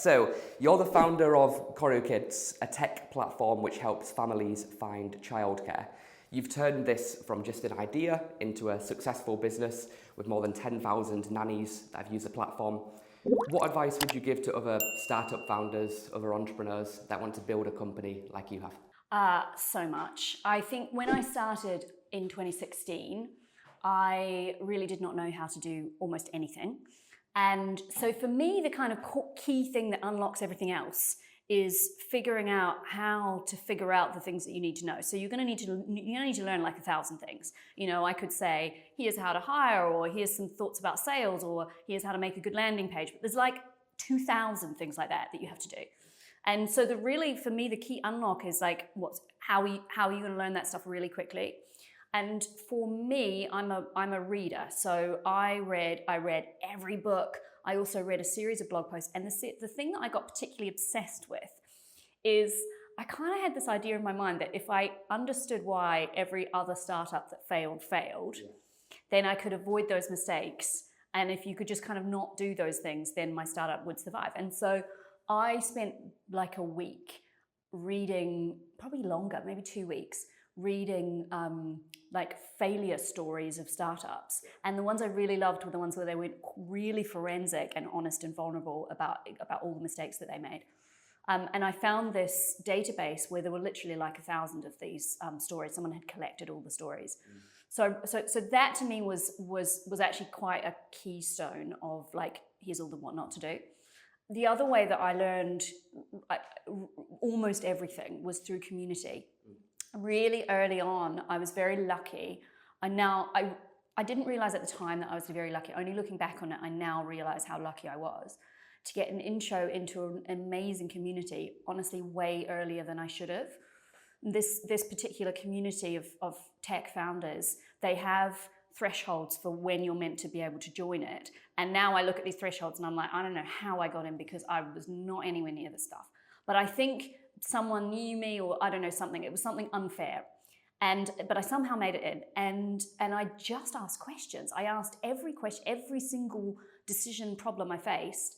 So you're the founder of Koru Kids, a tech platform which helps families find childcare. You've turned this from just an idea into a successful business with more than 10,000 nannies that have used the platform. What advice would you give to other startup founders, other entrepreneurs that want to build a company like you have? So much. I think when I started in 2016, I really did not know how to do almost anything. And so for me, the kind of key thing that unlocks everything else is figuring out how to figure out the things that you need to know. So you're going to need to learn like 1,000 things. You know, I could say, here's how to hire, or here's some thoughts about sales, or here's how to make a good landing page. But there's like 2,000 things like that you have to do. And so for me, the key unlock is like, how are you going to learn that stuff really quickly? And for me, I'm a reader. So I read every book. I also read a series of blog posts. And the thing that I got particularly obsessed with is I kind of had this idea in my mind that if I understood why every other startup that failed, then I could avoid those mistakes. And if you could just kind of not do those things, then my startup would survive. And so I spent like a week reading, probably longer, maybe 2 weeks, reading like failure stories of startups. And the ones I really loved were the ones where they went really forensic and honest and vulnerable about all the mistakes that they made. And I found this database where there were literally like 1,000 of these stories. Someone had collected all the stories. So that to me was actually quite a keystone of like, here's all the what not to do. The other way that I learned almost everything was through community. Really early on, I was very lucky. I didn't realize at the time that I was very lucky. Only looking back on it, I now realize how lucky I was to get an intro into an amazing community, honestly, way earlier than I should have. This particular community of tech founders, they have thresholds for when you're meant to be able to join it. And now I look at these thresholds and I'm like, I don't know how I got in because I was not anywhere near the stuff. But I think someone knew me, or I don't know, something. It was something unfair. But I somehow made it in. And I just asked questions. I asked every question, every single decision problem I faced.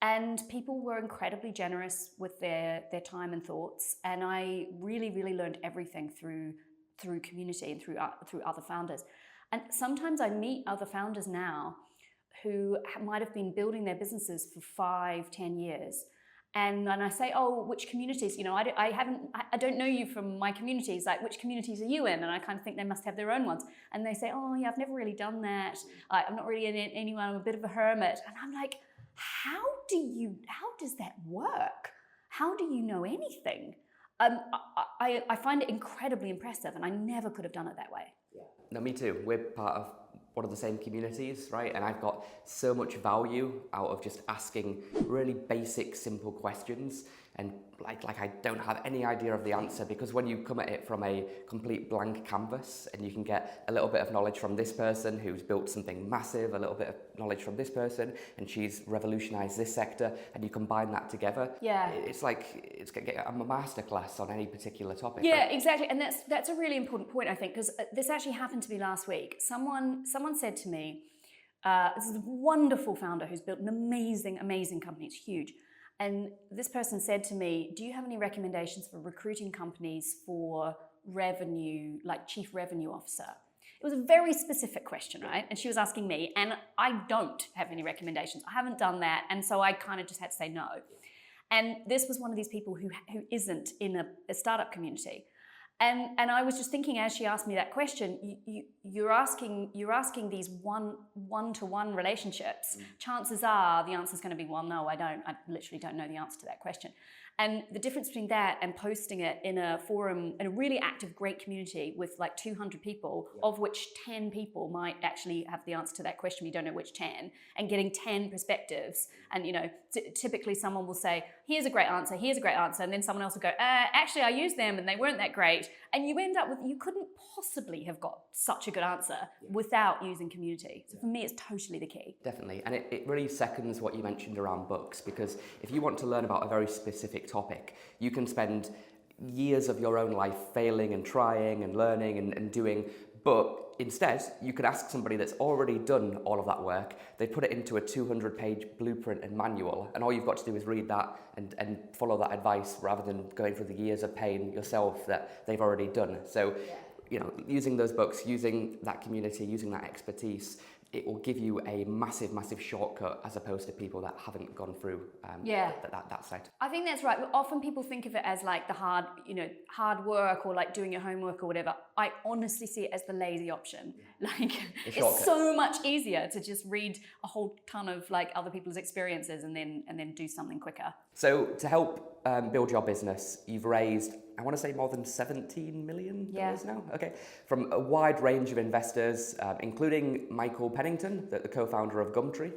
And people were incredibly generous with their time and thoughts. And I really, really learned everything through community and through other founders. And sometimes I meet other founders now who might have been building their businesses for 5-10 years. And I say, oh, which communities? You know, I don't know you from my communities. Like, which communities are you in? And I kind of think they must have their own ones. And they say, oh, yeah, I've never really done that. I'm not really in anyone. I'm a bit of a hermit. And I'm like, how does that work? How do you know anything? I find it incredibly impressive, and I never could have done it that way. Yeah. No, me too. We're part of one of the same communities, right? And I've got so much value out of just asking really basic, simple questions. And like I don't have any idea of the answer, because when you come at it from a complete blank canvas and you can get a little bit of knowledge from this person who's built something massive, a little bit of knowledge from this person, and she's revolutionized this sector, and you combine that together. Yeah. It's like I'm a masterclass on any particular topic. Yeah, right? Exactly. And that's a really important point, I think, because this actually happened to me last week. Someone said to me, this is a wonderful founder who's built an amazing, amazing company. It's huge. And this person said to me, do you have any recommendations for recruiting companies for revenue, like chief revenue officer? It was a very specific question, right? And she was asking me, and I don't have any recommendations. I haven't done that. And so I kind of just had to say no. And this was one of these people who isn't in a startup community. And I was just thinking, as she asked me that question, you're asking these one-to-one relationships. Chances are the answer's going to be, well, no, I don't. I literally don't know the answer to that question. And the difference between that and posting it in a forum, in a really active, great community with like 200 people, of which 10 people might actually have the answer to that question, we don't know which 10, and getting 10 perspectives. And, you know, typically someone will say, here's a great answer, and then someone else will go, actually, I used them and they weren't that great. And you end up with, you couldn't possibly have got such a good answer without using community. So for me, it's totally the key. Definitely. And it really seconds what you mentioned around books, because if you want to learn about a very specific topic, you can spend years of your own life failing and trying and learning and doing, but instead, you could ask somebody that's already done all of that work. They put it into a 200-page blueprint and manual, and all you've got to do is read that and follow that advice rather than going through the years of pain yourself that they've already done. So, you know, using those books, using that community, using that expertise, it will give you a massive, massive shortcut as opposed to people that haven't gone through that side. I think that's right. Often people think of it as like the hard work or like doing your homework or whatever. I honestly see it as the lazy option. Like it's so much easier to just read a whole ton of like other people's experiences and then do something quicker. So to help build your business, you've raised, I want to say more than $17 million now. Okay, from a wide range of investors, including Michael Pennington, the co-founder of Gumtree.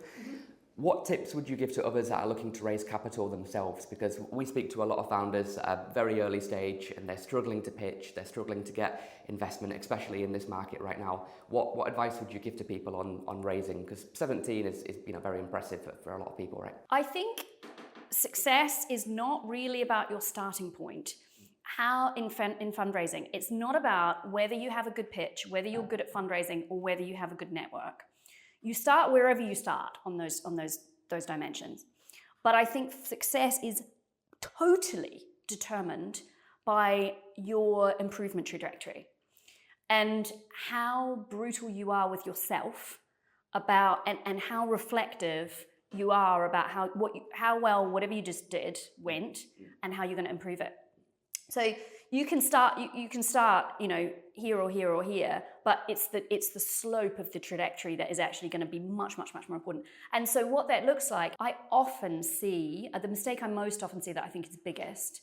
What tips would you give to others that are looking to raise capital themselves? Because we speak to a lot of founders at a very early stage and they're struggling to pitch, they're struggling to get investment, especially in this market right now. What advice would you give to people on raising? Because 17 is very impressive for a lot of people, right? I think success is not really about your starting point. How in fundraising, it's not about whether you have a good pitch, whether you're good at fundraising, or whether you have a good network. You start wherever you start on those dimensions. But I think success is totally determined by your improvement trajectory and how brutal you are with yourself about and how reflective you are about how well whatever you just did went and how you're going to improve it. So you can start, here or here or here, but it's the slope of the trajectory that is actually going to be much, much, much more important. And so what that looks like, I often see, the mistake I most often see that I think is biggest,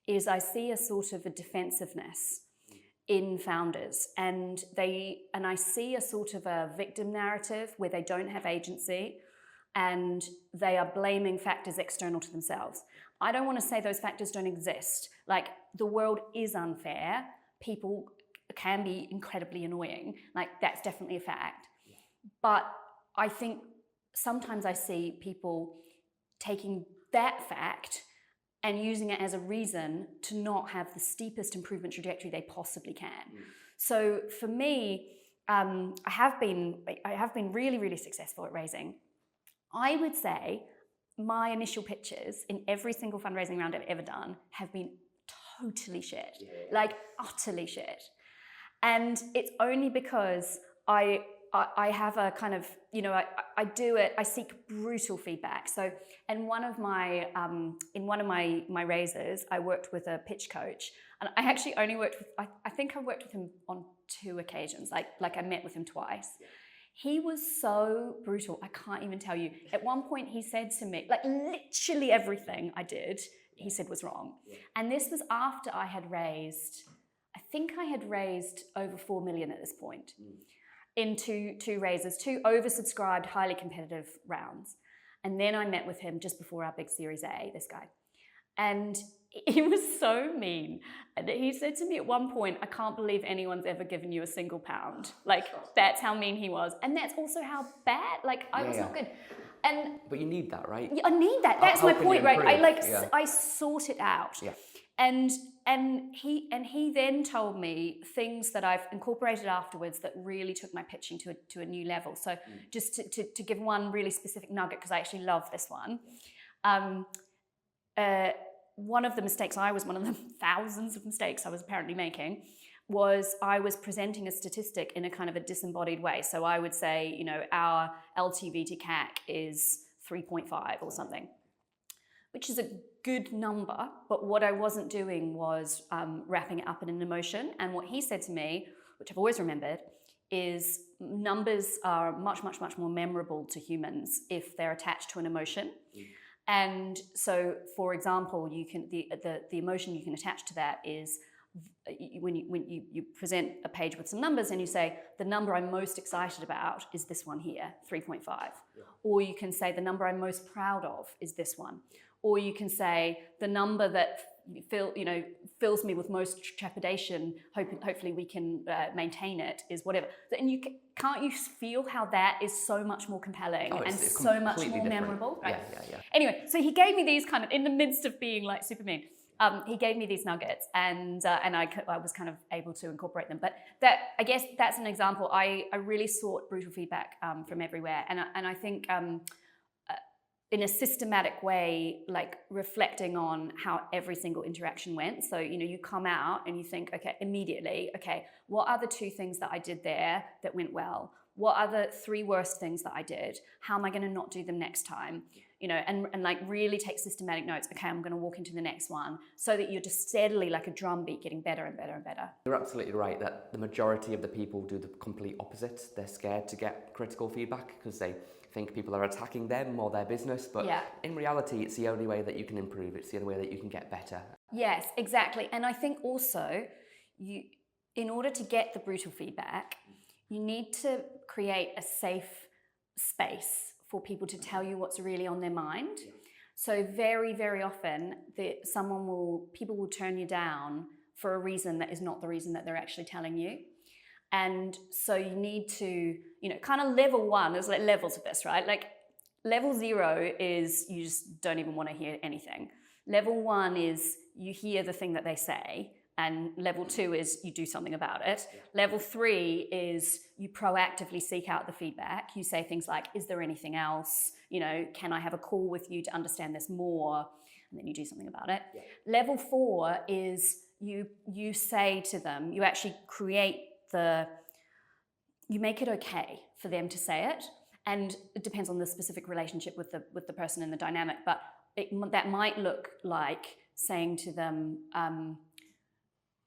is I see a sort of a defensiveness in founders, and I see a sort of a victim narrative where they don't have agency and they are blaming factors external to themselves. I don't want to say those factors don't exist. Like, the world is unfair. People can be incredibly annoying. Like, that's definitely a fact. Yeah. But I think sometimes I see people taking that fact and using it as a reason to not have the steepest improvement trajectory they possibly can. So for me, I have been really, really successful at raising. I would say my initial pitches in every single fundraising round I've ever done have been totally shit, like utterly shit. And it's only because I have a kind of, I do it, I seek brutal feedback. So in one of my raises, I worked with a pitch coach, and I actually only worked with, I think I worked with him on 2 occasions, like I met with him twice. Yeah. He was so brutal, I can't even tell you. At one point he said to me, like literally everything I did, he said was wrong. Yeah. And this was after I had raised, I think I had raised over 4 million at this point in two raises, 2 oversubscribed, highly competitive rounds. And then I met with him just before our big Series A, this guy. And he was so mean. And he said to me at one point, I can't believe anyone's ever given you a single pound. Like, that's how mean he was. And that's also how bad, like, I was not good. But you need that, right? Yeah, I need that. That's my point, right? I sort it out. Yeah. And he then told me things that I've incorporated afterwards that really took my pitching to a new level. So just to give one really specific nugget, because I actually love this one. One of the mistakes, one of the thousands of mistakes I was apparently making, was I was presenting a statistic in a kind of a disembodied way. So I would say, our LTV to CAC is 3.5 or something, which is a good number, but what I wasn't doing was wrapping it up in an emotion. And what he said to me, which I've always remembered, is numbers are much, much, much more memorable to humans if they're attached to an emotion. And so, for example, you can the emotion you can attach to that is when you present a page with some numbers and you say, the number I'm most excited about is this one here, 3.5. Yeah. Or you can say, the number I'm most proud of is this one. Or you can say, the number that fills me with most trepidation, hopefully we can maintain it, is whatever. And can't you feel how that is so much more compelling and so much more memorable? Right? Yeah. Anyway, so he gave me these kind of, in the midst of being like super mean. he gave me these nuggets, and I was kind of able to incorporate them. But that, I guess that's an example. I really sought brutal feedback from everywhere, and I think in a systematic way, like reflecting on how every single interaction went. So, you come out and you think, okay, immediately, okay, what are the 2 things that I did there that went well? What are the 3 worst things that I did? How am I going to not do them next time? And like really take systematic notes. Okay, I'm going to walk into the next one, so that you're just steadily, like a drumbeat, getting better and better and better. You're absolutely right that the majority of the people do the complete opposite. They're scared to get critical feedback because they think people are attacking them or their business, but in reality, it's the only way that you can improve. It's the only way that you can get better. Yes, exactly. And I think also, in order to get the brutal feedback, you need to create a safe space for people to tell you what's really on their mind. So very, very often, people will turn you down for a reason that is not the reason that they're actually telling you. And so you need to, kind of level 1, there's like levels of this, right? Like level 0 is you just don't even want to hear anything. Level 1 is you hear the thing that they say, and level 2 is you do something about it. Level 3 is you proactively seek out the feedback. You say things like, is there anything else? Can I have a call with you to understand this more? And then you do something about it. Level 4 is you say to them, you actually you make it okay for them to say it, and it depends on the specific relationship with the person and the dynamic, but that might look like saying to them,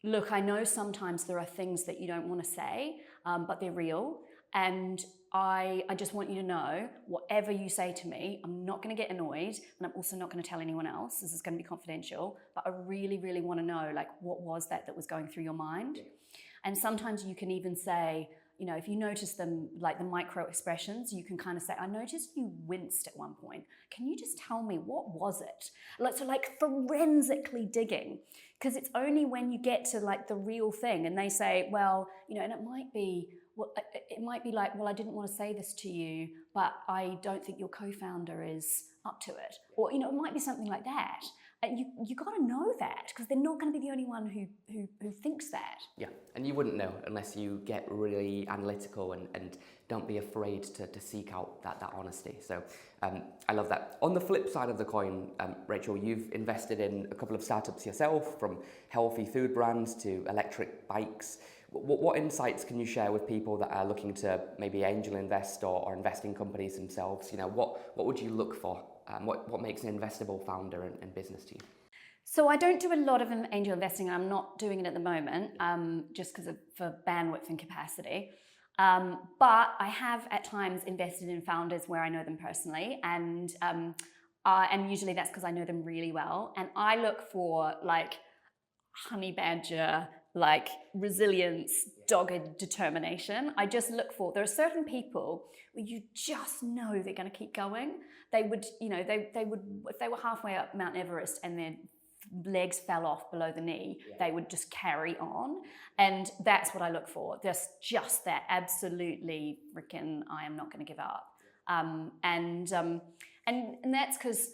look, I know sometimes there are things that you don't want to say, but they're real, and I just want you to know, whatever you say to me, I'm not going to get annoyed, and I'm also not going to tell anyone else. This is going to be confidential, but I really, really want to know, like, what was that was going through your mind? And sometimes you can even say, if you notice them, like the micro expressions, you can kind of say, I noticed you winced at one point. Can you just tell me, what was it? Like forensically digging, because it's only when you get to like the real thing and they say, well, and it might be like, well, I didn't want to say this to you, but I don't think your co-founder is up to it. Or, it might be something like that. And you got to know that, because they're not going to be the only one who thinks that. Yeah, and you wouldn't know unless you get really analytical and don't be afraid to seek out that honesty. So I love that. On the flip side of the coin, Rachel, you've invested in a couple of startups yourself, from healthy food brands to electric bikes. What insights can you share with people that are looking to maybe angel invest or invest in companies themselves? What would you look for? What makes an investable founder and business to you? So I don't do a lot of angel investing. I'm not doing it at the moment, just because for bandwidth and capacity. But I have at times invested in founders where I know them personally, and usually that's because I know them really well. And I look for like honey badger, like resilience, dogged determination. I just look for, there are certain people where you just know they're going to keep going. They would, they would, if they were halfway up Mount Everest and their legs fell off below the knee, they would just carry on. And that's what I look for. There's just that absolutely freaking, I am not going to give up. And that's because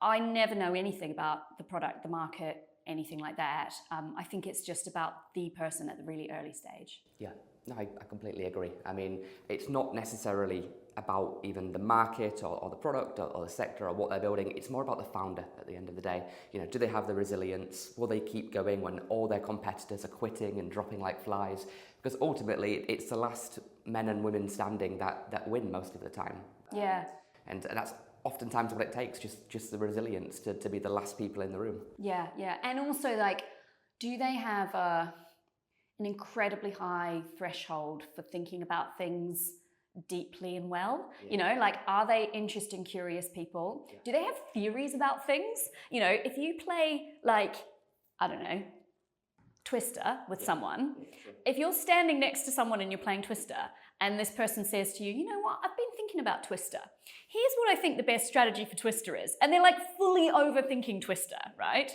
I never know anything about the product, the market, anything like that. I think it's just about the person at the really early stage. Yeah, no, I completely agree. I mean, it's not necessarily about even the market or the product or the sector or what they're building. It's more about the founder at the end of the day. Do they have the resilience? Will they keep going when all their competitors are quitting and dropping like flies? Because ultimately, it's the last men and women standing that win most of the time. Yeah. And that's oftentimes what it takes, just the resilience to be the last people in the room. Yeah. And also, like, do they have an incredibly high threshold for thinking about things deeply and well? Like, are they interesting, curious people? Do they have theories about things? If you play, like, I don't know, Twister with someone, if you're standing next to someone and you're playing Twister and this person says to you, you know what, I've been thinking about Twister. Here's what I think the best strategy for Twister is. And they're like fully overthinking Twister, right?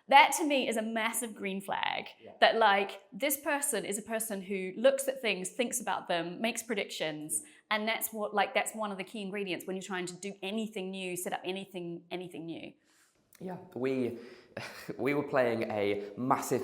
That to me is a massive green flag that, like, this person is a person who looks at things, thinks about them, makes predictions. And that's one of the key ingredients when you're trying to do anything new, set up anything new. Yeah, we we were playing a massive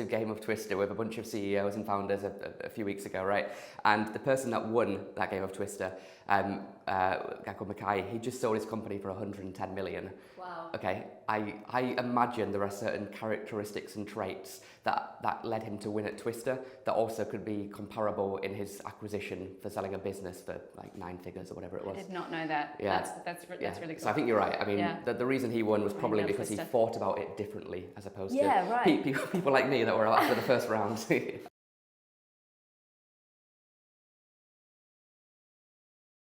game of Twister with a bunch of CEOs and founders a few weeks ago, right? And the person that won that game of Twister, a guy called Mackay, he just sold his company for 110 million. Wow. Okay, I imagine there are certain characteristics and traits that led him to win at Twister that also could be comparable in his acquisition for selling a business for like 9 figures or whatever it was. I did not know that. Yeah. That's really cool. So I think you're right. I mean, the reason he won was probably because he Twister. thought about it differently as opposed to right. people like me that were out after the first round.